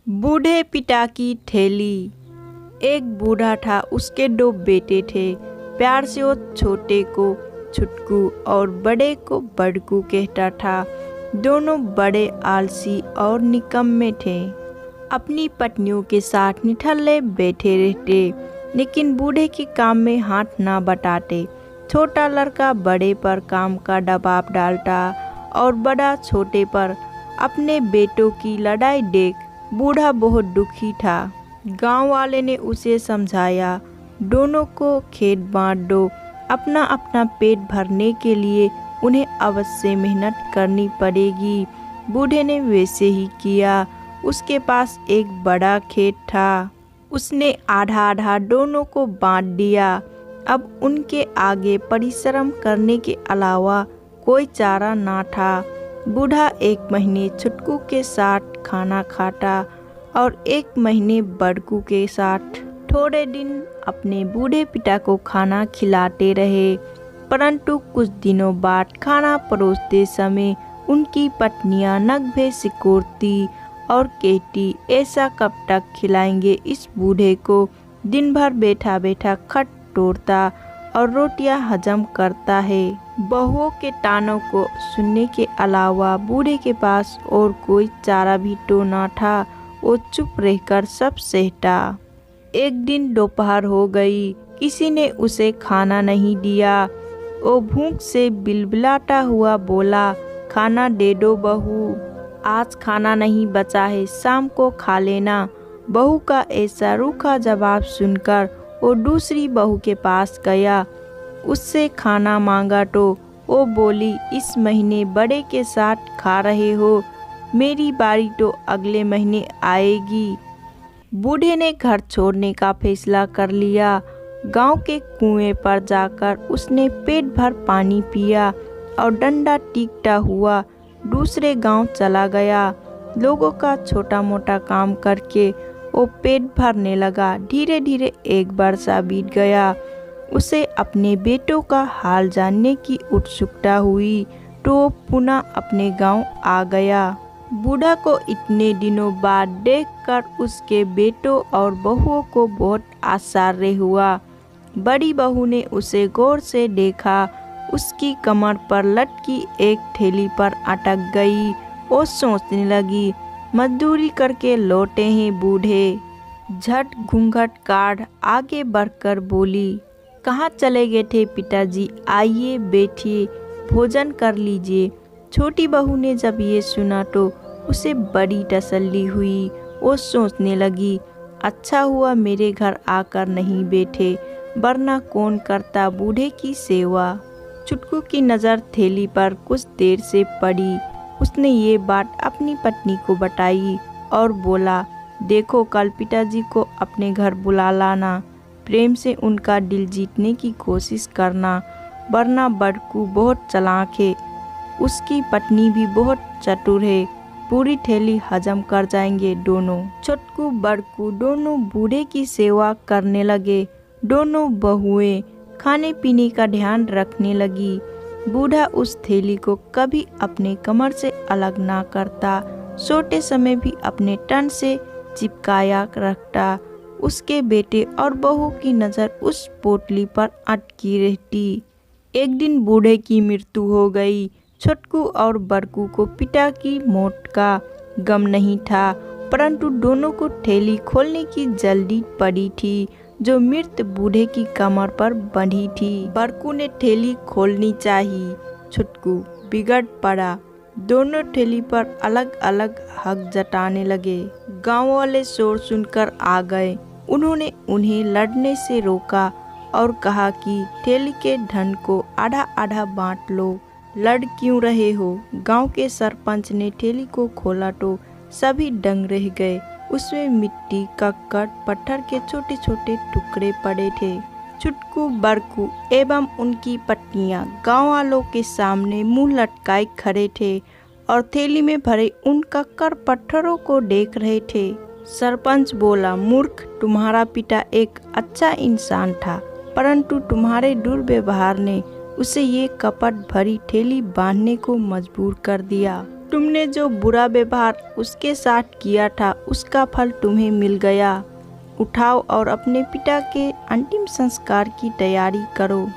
बूढ़े पिता की ठेली। एक बूढ़ा था, उसके दो बेटे थे। प्यार से वो छोटे को छुटकू और बड़े को बड़कू कहता था। दोनों बड़े आलसी और निकम्मे थे। अपनी पत्नियों के साथ निठल्ले बैठे रहते, लेकिन बूढ़े के काम में हाथ ना बटाते। छोटा लड़का बड़े पर काम का दबाव डालता और बड़ा छोटे पर। अपने बेटों की लड़ाई देख बूढ़ा बहुत दुखी था। गांव वाले ने उसे समझाया, दोनों को खेत बांट दो। अपना अपना पेट भरने के लिए उन्हें अवश्य मेहनत करनी पड़ेगी। बूढ़े ने वैसे ही किया। उसके पास एक बड़ा खेत था। उसने आधा आधा दोनों को बांट दिया। अब उनके आगे परिश्रम करने के अलावा कोई चारा ना था। बूढ़ा 1 महीने छुटकू के साथ खाना खाता और 1 महीने बड़कू के साथ। थोड़े दिन अपने बूढ़े पिता को खाना खिलाते रहे, परंतु कुछ दिनों बाद खाना परोसते समय उनकी पत्नियां नखभे सिकोड़ती और कहती, ऐसा कब तक खिलाएंगे इस बूढ़े को। दिन भर बैठा बैठा खट तोड़ता और रोटियां हजम करता है। बहुओं के तानों को सुनने के अलावा बूढ़े के पास और कोई चारा भी तो ना था। वो चुप रहकर सब सहता। एक दिन दोपहर हो गई, किसी ने उसे खाना नहीं दिया। वो भूख से बिलबिलाता हुआ बोला, खाना दे दो बहू, आज खाना नहीं बचा है, शाम को खा लेना। बहू का ऐसा रूखा जवाब सुनकर वो दूसरी बहू के पास गया। उससे खाना मांगा तो वो बोली, इस महीने बड़े के साथ खा रहे हो, मेरी बारी तो अगले महीने आएगी। बूढ़े ने घर छोड़ने का फैसला कर लिया। गांव के कुएं पर जाकर उसने पेट भर पानी पिया और डंडा टीकता हुआ दूसरे गांव चला गया। लोगों का छोटा मोटा काम करके वो पेट भरने लगा। धीरे धीरे 1 वर्षा बीत गया। उसे अपने बेटों का हाल जानने की उत्सुकता हुई तो वो पुनः अपने गांव आ गया। बूढ़ा को इतने दिनों बाद देखकर उसके बेटों और बहुओं को बहुत आश्चर्य हुआ। बड़ी बहू ने उसे गौर से देखा। उसकी कमर पर लटकी एक थैली पर अटक गई। वो सोचने लगी, मजदूरी करके लौटे हैं बूढ़े। झट घूंघट काढ़ आगे बढ़कर बोली, कहाँ चले गए थे पिताजी, आइए बैठिए, भोजन कर लीजिए। छोटी बहू ने जब ये सुना तो उसे बड़ी तसल्ली हुई। वो सोचने लगी, अच्छा हुआ मेरे घर आकर नहीं बैठे, वरना कौन करता बूढ़े की सेवा। छुटकू की नज़र थैली पर कुछ देर से पड़ी। उसने ये बात अपनी पत्नी को बताई और बोला, देखो कल पिताजी को अपने घर बुला लाना, प्रेम से उनका दिल जीतने की कोशिश करना, वरना बड़कू बहुत चालाक है, उसकी पत्नी भी बहुत चतुर है, पूरी थैली हजम कर जाएंगे दोनों। छुटकू बड़कू दोनों बूढ़े की सेवा करने लगे। दोनों बहुएं खाने पीने का ध्यान रखने लगी। बूढ़ा उस थैली को कभी अपने कमर से अलग ना करता, सोते समय भी अपने तन से चिपकाया रखता। उसके बेटे और बहू की नज़र उस पोटली पर अटकी रहती। एक दिन बूढ़े की मृत्यु हो गई। छुटकू और बड़कू को पिता की मौत का गम नहीं था, परंतु दोनों को थैली खोलने की जल्दी पड़ी थी जो मृत बूढ़े की कमर पर बंधी थी। बड़कू ने थैली खोलनी चाहिए, छुटकू बिगड़ पड़ा। दोनों थैली पर अलग अलग हक जताने लगे। गांव वाले शोर सुनकर आ गए। उन्होंने उन्हें लड़ने से रोका और कहा कि थैली के धन को आधा आधा बांट लो, लड़ क्यों रहे हो। गांव के सरपंच ने थैली को खोला तो सभी दंग रह गए। उसमें मिट्टी, कक्कड़, पत्थर के छोटे छोटे टुकड़े पड़े थे। छुटकू, बड़कू एवं उनकी पत्नियां गांव वालों के सामने मुंह लटकाए खड़े थे और थैली में भरे उन कक्कड़ पत्थरों को देख रहे थे। सरपंच बोला, मूर्ख, तुम्हारा पिता एक अच्छा इंसान था, परंतु तुम्हारे दुर्व्यवहार ने उसे ये कपट भरी थैली बांधने को मजबूर कर दिया। तुमने जो बुरा व्यवहार उसके साथ किया था उसका फल तुम्हें मिल गया। उठाओ और अपने पिता के अंतिम संस्कार की तैयारी करो।